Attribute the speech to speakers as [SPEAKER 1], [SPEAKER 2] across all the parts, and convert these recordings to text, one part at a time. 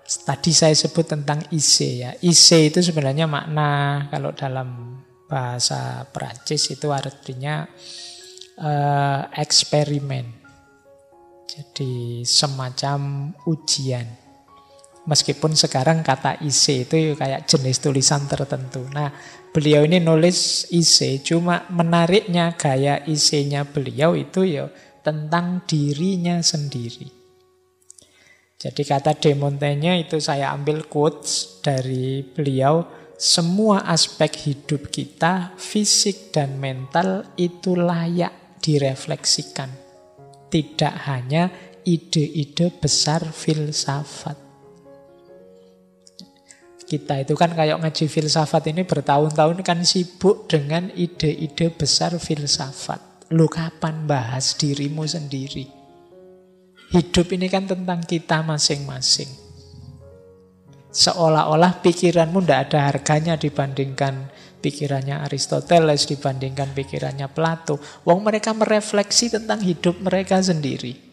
[SPEAKER 1] tadi saya sebut tentang ise ya. Ise itu sebenarnya makna kalau dalam bahasa Perancis itu artinya eksperimen. Jadi semacam ujian. Meskipun sekarang kata ise itu kayak jenis tulisan tertentu. Nah, beliau ini nulis ise, cuma menariknya gaya isenya beliau itu ya tentang dirinya sendiri. Jadi kata De Montaigne itu saya ambil quotes dari beliau, semua aspek hidup kita, fisik dan mental itu layak direfleksikan. Tidak hanya ide-ide besar filsafat. Kita itu kan kayak ngaji filsafat ini bertahun-tahun kan sibuk dengan ide-ide besar filsafat. Lu kapan bahas dirimu sendiri? Hidup ini kan tentang kita masing-masing. Seolah-olah pikiranmu tidak ada harganya dibandingkan pikirannya Aristoteles, dibandingkan pikirannya Plato. Wong mereka merefleksi tentang hidup mereka sendiri.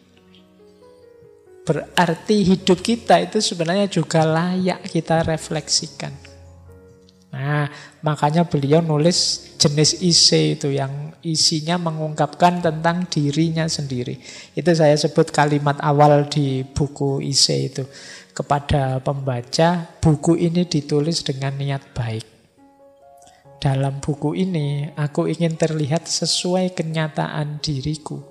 [SPEAKER 1] Berarti hidup kita itu sebenarnya juga layak kita refleksikan. Nah, makanya beliau nulis jenis ise itu yang isinya mengungkapkan tentang dirinya sendiri. Itu saya sebut kalimat awal di buku ise itu. Kepada pembaca, buku ini ditulis dengan niat baik. Dalam buku ini, aku ingin terlihat sesuai kenyataan diriku.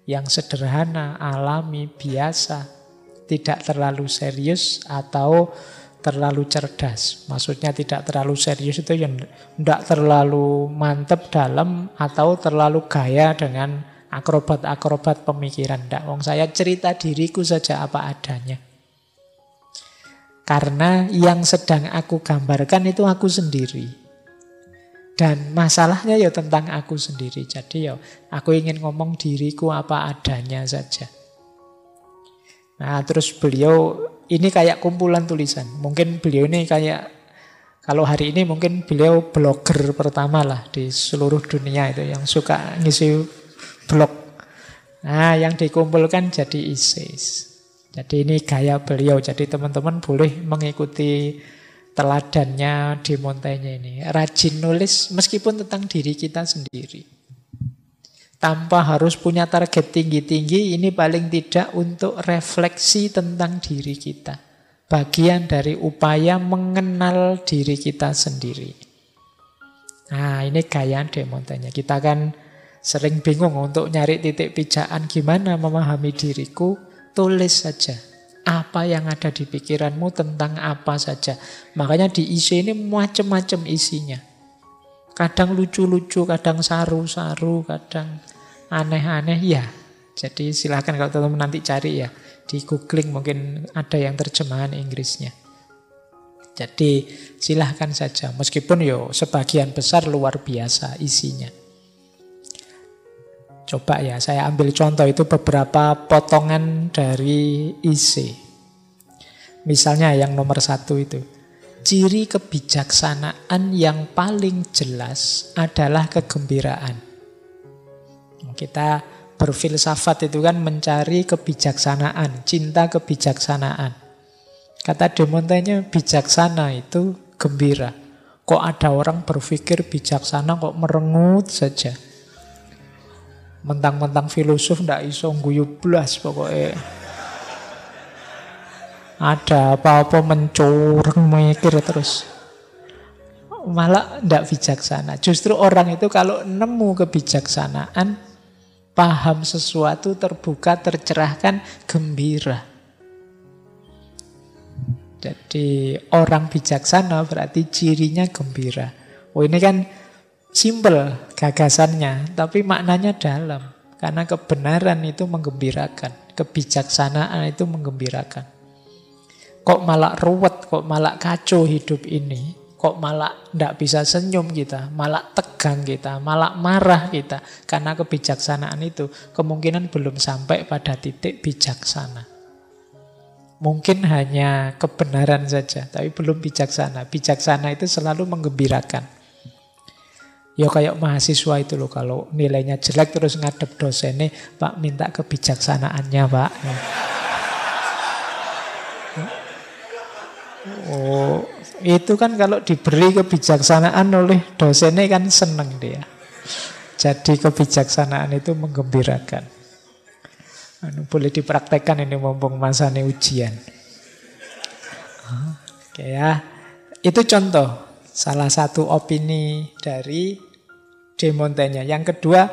[SPEAKER 1] Yang sederhana, alami, biasa. Tidak terlalu serius atau terlalu cerdas. Maksudnya tidak terlalu serius itu yang tidak terlalu mantep dalam atau terlalu gaya dengan akrobat-akrobat pemikiran. Tidak, wong saya cerita diriku saja apa adanya. Karena yang sedang aku gambarkan itu aku sendiri. Dan masalahnya ya tentang aku sendiri. Jadi ya aku ingin ngomong diriku apa adanya saja. Nah terus beliau ini kayak kumpulan tulisan. Mungkin beliau ini kayak, kalau hari ini mungkin beliau blogger pertama lah di seluruh dunia itu yang suka ngisi blog. Nah yang dikumpulkan jadi essays. Jadi ini gaya beliau. Jadi teman-teman boleh mengikuti teladannya De Montaigne ini. Rajin nulis meskipun tentang diri kita sendiri. Tanpa harus punya target tinggi-tinggi, ini paling tidak untuk refleksi tentang diri kita. Bagian dari upaya mengenal diri kita sendiri. Nah, ini gaya De Montaigne. Kita kan sering bingung untuk nyari titik pijakan gimana memahami diriku. Tulis saja. Apa yang ada di pikiranmu tentang apa saja. Makanya di isi ini macam-macam isinya. Kadang lucu-lucu, kadang saru-saru, kadang aneh-aneh ya. Jadi silahkan kalau teman-teman nanti cari ya. Di googling mungkin ada yang terjemahan Inggrisnya. Jadi silahkan saja. Meskipun yo sebagian besar luar biasa isinya. Coba ya saya ambil contoh itu beberapa potongan dari isi. Misalnya yang nomor 1 itu. Ciri kebijaksanaan yang paling jelas adalah kegembiraan. Kita berfilsafat itu kan mencari kebijaksanaan, cinta kebijaksanaan. Kata De Montaigne, bijaksana itu gembira. Kok ada orang berpikir bijaksana kok merengut saja. Mentang-mentang filosof ndak iso guyu blas pokoknya. Ada apa-apa mencurang mikir terus. Malah ndak bijaksana. Justru orang itu kalau nemu kebijaksanaan, paham sesuatu, terbuka, tercerahkan, gembira. Jadi orang bijaksana berarti cirinya gembira. Oh ini kan simple gagasannya, tapi maknanya dalam. Karena kebenaran itu menggembirakan, kebijaksanaan itu menggembirakan. Kok malah ruwet, kok malah kacau hidup ini, kok malah tidak bisa senyum kita, malah tegang kita, malah marah kita. Karena kebijaksanaan itu kemungkinan belum sampai pada titik bijaksana. Mungkin hanya kebenaran saja, tapi belum bijaksana. Bijaksana itu selalu menggembirakan. Ya kayak mahasiswa itu loh, kalau nilainya jelek terus ngadep dosennya, Pak minta kebijaksanaannya Pak. Oh, itu kan kalau diberi kebijaksanaan oleh dosennya kan seneng dia. Jadi kebijaksanaan itu menggembirakan. Boleh dipraktekkan ini mumpung masanya ujian. Oke ya, itu contoh salah satu opini dari De Montaigne. Yang kedua,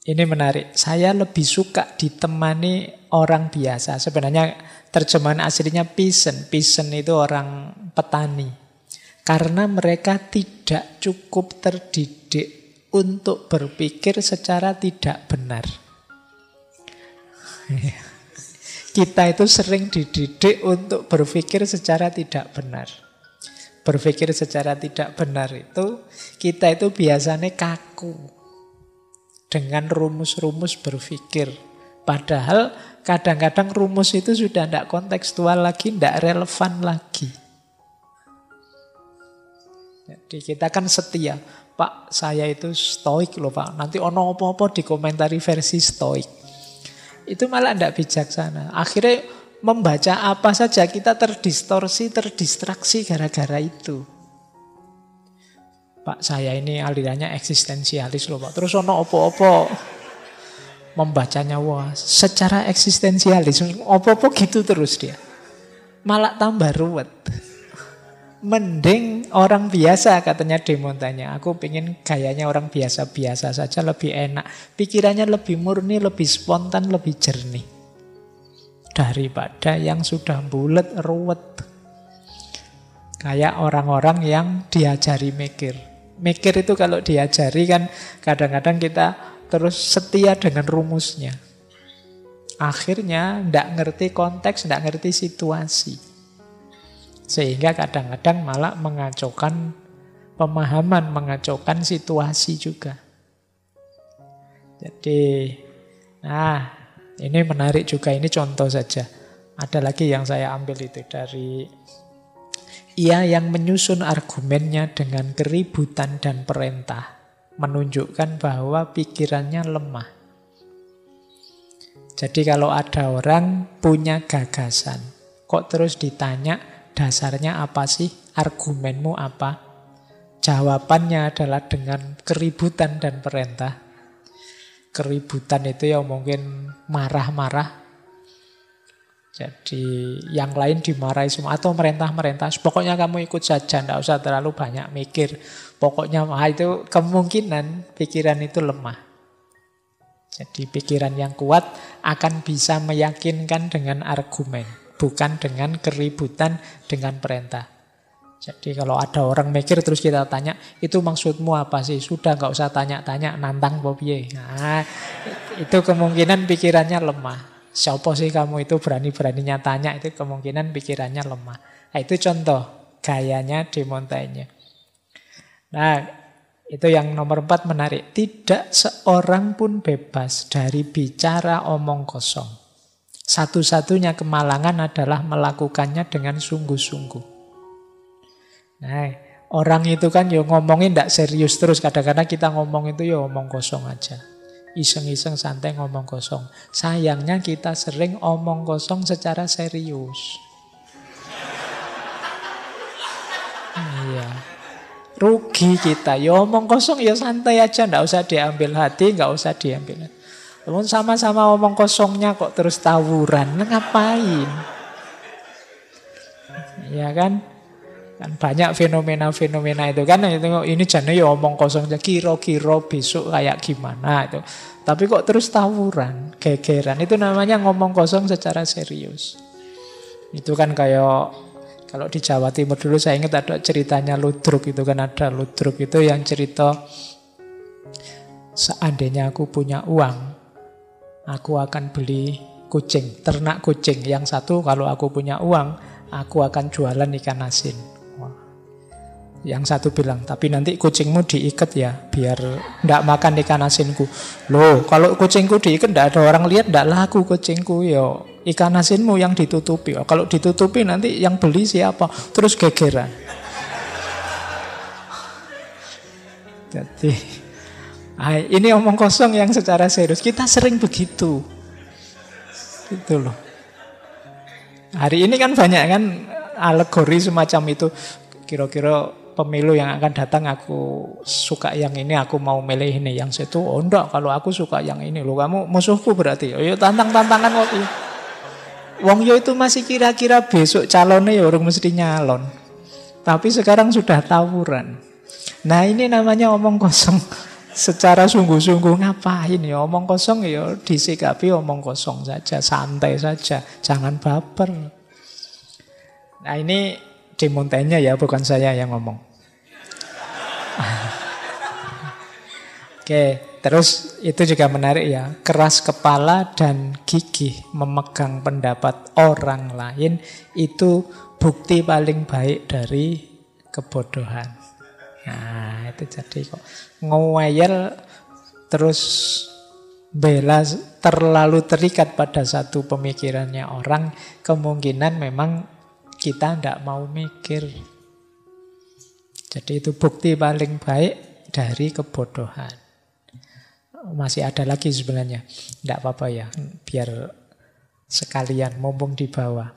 [SPEAKER 1] ini menarik. Saya lebih suka ditemani orang biasa. Sebenarnya terjemahan aslinya peasant. Peasant itu orang petani. Karena mereka tidak cukup terdidik untuk berpikir secara tidak benar. Kita itu sering dididik untuk berpikir secara tidak benar. Berpikir secara tidak benar itu, kita itu biasanya kaku dengan rumus-rumus berpikir. Padahal kadang-kadang rumus itu sudah tidak kontekstual lagi, tidak relevan lagi. Jadi kita kan setia. Pak, saya itu stoik loh Pak. Nanti ono apa-apa dikomentari versi stoik. Itu malah tidak bijaksana. Akhirnya membaca apa saja kita terdistorsi, terdistraksi gara-gara itu. Pak, saya ini alirannya eksistensialis loh Pak. Terus ono apa-apa membacanya wah secara eksistensialis, apa-apa gitu terus dia. Malah tambah ruwet. Mending orang biasa katanya De Montaigne. Aku pengen gayanya orang biasa-biasa saja lebih enak. Pikirannya lebih murni, lebih spontan, lebih jernih. Daripada yang sudah bulet, ruwet. Kayak orang-orang yang diajari mikir. Mikir itu kalau diajari kan kadang-kadang kita terus setia dengan rumusnya. Akhirnya tidak ngerti konteks, tidak ngerti situasi. Sehingga kadang-kadang malah mengacaukan pemahaman, mengacaukan situasi juga. Jadi, ini menarik juga, ini contoh saja. Ada lagi yang saya ambil itu dari ia yang menyusun argumennya dengan keributan dan perintah, menunjukkan bahwa pikirannya lemah. Jadi kalau ada orang punya gagasan, kok terus ditanya, dasarnya apa sih? Argumenmu apa? Jawabannya adalah dengan keributan dan perintah. Keributan itu ya mungkin marah-marah. Jadi yang lain dimarahi semua. Atau merintah-merintah. Pokoknya kamu ikut saja, tidak usah terlalu banyak mikir. Pokoknya itu kemungkinan pikiran itu lemah. Jadi pikiran yang kuat akan bisa meyakinkan dengan argumen. Bukan dengan keributan, dengan perintah. Jadi kalau ada orang mikir terus kita tanya, itu maksudmu apa sih? Sudah nggak usah tanya-tanya, nantang piye. Nah, itu kemungkinan pikirannya lemah. Siapa sih kamu itu berani-beraninya tanya, itu kemungkinan pikirannya lemah. Nah, itu contoh gayanya De Montaigne. Nah, itu yang nomor 4 menarik. Tidak seorang pun bebas dari bicara omong kosong. Satu-satunya kemalangan adalah melakukannya dengan sungguh-sungguh. Nah, orang itu kan ya ngomongin tidak serius terus. Kadang-kadang kita ngomong itu ya omong kosong aja. Iseng-iseng santai ngomong kosong. Sayangnya kita sering omong kosong secara serius. Iya. Rugi kita. Ya omong kosong ya santai aja. Tidak usah diambil hati, nggak usah diambil hati. Namun sama-sama omong kosongnya kok terus tawuran. Ngapain? Ya kan? Kan banyak fenomena-fenomena itu kan. Ini jane ya omong kosong aja. Kira-kira besok kayak gimana itu. Tapi kok terus tawuran, gegeran. Itu namanya ngomong kosong secara serius. Itu kan kayak kalau di Jawa Timur dulu saya ingat ada ceritanya Ludruk. Itu kan ada Ludruk itu yang cerita, seandainya aku punya uang, aku akan beli kucing, ternak kucing. Yang satu, kalau aku punya uang, aku akan jualan ikan asin. Wah. Yang satu bilang, tapi nanti kucingmu diikat ya, biar tidak makan ikan asinku. Loh, kalau kucingku diikat, tidak ada orang lihat, tidak laku kucingku. Ya, ikan asinmu yang ditutupi. Kalau ditutupi nanti yang beli siapa? Terus gegeran. Jadi ini omong kosong yang secara serius. Kita sering begitu. Gitu loh. Hari ini kan banyak kan alegori semacam itu. Kira-kira pemilu yang akan datang aku suka yang ini, aku mau milih ini. Yang itu, oh enggak, kalau aku suka yang ini. Loh kamu musuhku berarti. Oh ya tantang-tantangan kok. Wong yo itu masih kira-kira besok calonnya ya orang mesti nyalon. Tapi sekarang sudah tawuran. Nah ini namanya omong kosong. Secara sungguh-sungguh ngapain ya omong kosong ya disikapi omong kosong saja, santai saja, jangan baper. Nah ini di Montaigne ya, bukan saya yang ngomong. Oke, terus itu juga menarik ya, keras kepala dan gigih memegang pendapat orang lain itu bukti paling baik dari kebodohan. Nah itu jadi kok ngeyel terus bela terlalu terikat pada satu pemikirannya orang, kemungkinan memang kita tidak mau mikir. Jadi itu bukti paling baik dari kebodohan. Masih ada lagi sebenarnya, tidak apa-apa ya, biar sekalian mumpung di bawah.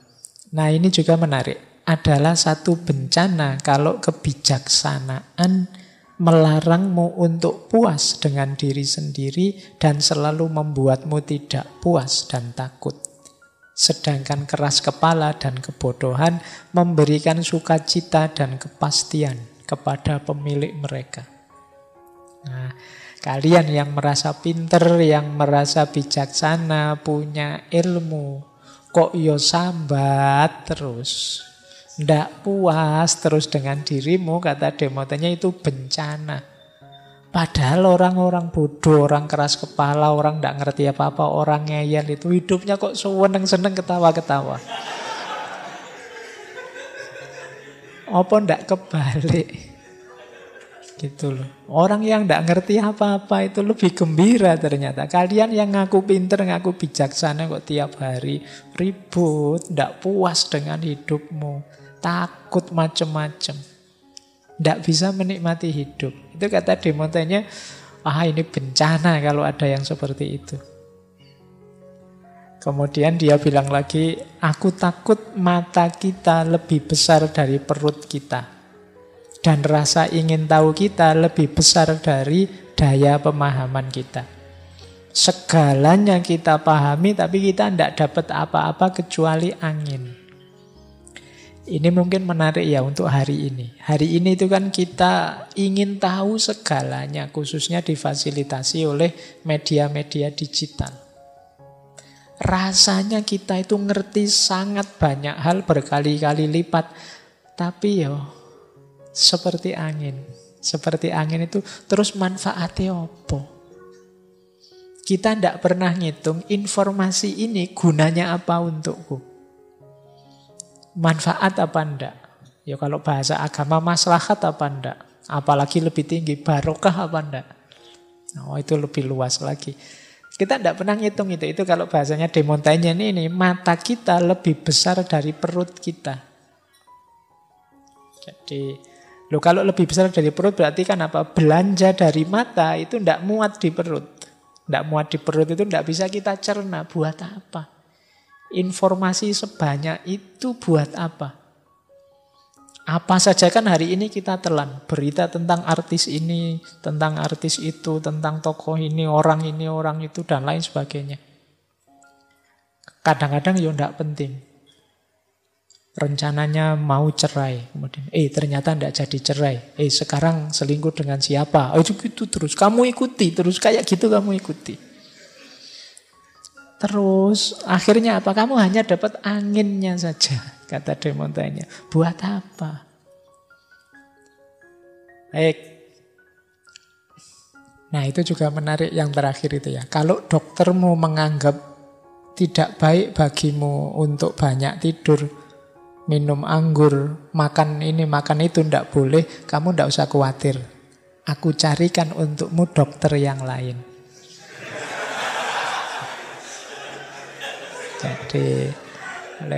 [SPEAKER 1] Nah ini juga menarik. Adalah satu bencana kalau kebijaksanaan melarangmu untuk puas dengan diri sendiri dan selalu membuatmu tidak puas dan takut. Sedangkan keras kepala dan kebodohan memberikan sukacita dan kepastian kepada pemilik mereka. Nah, kalian yang merasa pinter, yang merasa bijaksana, punya ilmu, kok yo sambat terus, ndak puas terus dengan dirimu, kata Demotenya itu bencana. Padahal orang-orang bodoh, orang keras kepala, orang ndak ngerti apa-apa, orang ngeyel itu hidupnya kok seneng-seneng ketawa-ketawa. Apa ndak kebalik? Gitu loh. Orang yang ndak ngerti apa-apa itu lebih gembira ternyata. Kalian yang ngaku pinter, ngaku bijaksana kok tiap hari ribut, ndak puas dengan hidupmu. Takut macam-macam, tidak bisa menikmati hidup. Itu kata Demotenya, ini bencana kalau ada yang seperti itu. Kemudian dia bilang lagi, aku takut mata kita lebih besar dari perut kita, dan rasa ingin tahu kita lebih besar dari daya pemahaman kita. Segalanya kita pahami, tapi kita tidak dapat apa-apa kecuali angin. Ini mungkin menarik ya untuk hari ini. Hari ini itu kan kita ingin tahu segalanya, khususnya difasilitasi oleh media-media digital. Rasanya kita itu ngerti sangat banyak hal berkali-kali lipat. Tapi seperti angin. Seperti angin itu terus manfaatnya apa? Kita tidak pernah ngitung informasi ini gunanya apa untukku. Manfaat apa enggak? Ya kalau bahasa agama maslahat apa enggak? Apalagi lebih tinggi barokah apa enggak? Oh itu lebih luas lagi. Kita tidak pernah ngitung itu. Itu kalau bahasanya Demotenya ini mata kita lebih besar dari perut kita. Jadi kalau lebih besar dari perut berarti kan apa? Belanja dari mata itu tidak muat di perut. Tidak muat di perut itu tidak bisa kita cerna. Buat apa? Informasi sebanyak itu buat apa? Apa saja kan hari ini kita telan. Berita tentang artis ini, tentang artis itu, tentang tokoh ini, orang itu, dan lain sebagainya. Kadang-kadang ya enggak penting. Rencananya mau cerai. Kemudian, ternyata enggak jadi cerai. Sekarang selingkuh dengan siapa? Itu gitu terus. Kamu ikuti, terus kayak gitu kamu ikuti. Terus akhirnya apa? Kamu hanya dapat anginnya saja, kata Demotenya. Buat apa? Baik. Nah itu juga menarik yang terakhir itu ya. Kalau doktermu menganggap tidak baik bagimu untuk banyak tidur, minum anggur, makan ini, makan itu, tidak boleh, kamu tidak usah khawatir. Aku carikan untukmu dokter yang lain. Jadi,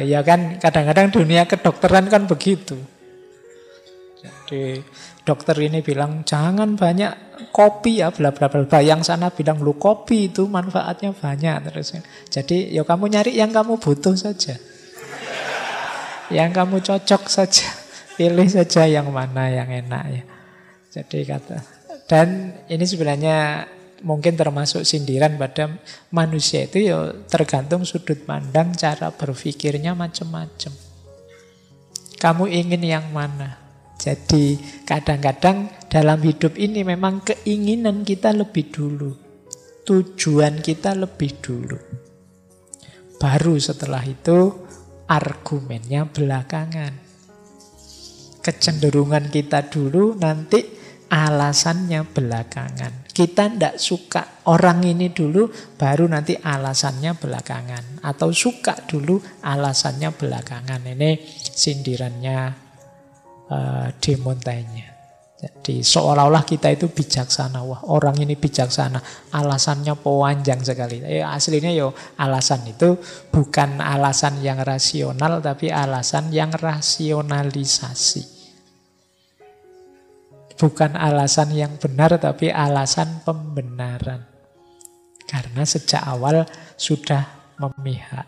[SPEAKER 1] ya kan kadang-kadang dunia kedokteran kan begitu. Jadi dokter ini bilang jangan banyak kopi ya, bla bla bla. Yang sana bilang lu kopi itu manfaatnya banyak terus. Jadi ya kamu nyari yang kamu butuh saja. Yang kamu cocok saja. Pilih saja yang mana yang enak ya. Jadi kata. Dan ini sebenarnya mungkin termasuk sindiran pada manusia itu ya tergantung sudut pandang, cara berpikirnya macam-macam. Kamu ingin yang mana? Jadi kadang-kadang dalam hidup ini memang keinginan kita lebih dulu. Tujuan kita lebih dulu. Baru setelah itu argumennya belakangan. Kecenderungan kita dulu, nanti alasannya belakangan. Kita tidak suka orang ini dulu, baru nanti alasannya belakangan. Atau suka dulu, alasannya belakangan. Ini sindirannya De Montaigne. Jadi seolah-olah kita itu bijaksana. Wah, orang ini bijaksana. Alasannya panjang sekali. Aslinya yo alasan itu bukan alasan yang rasional, tapi alasan yang rasionalisasi. Bukan alasan yang benar, tapi alasan pembenaran. Karena sejak awal sudah memihak.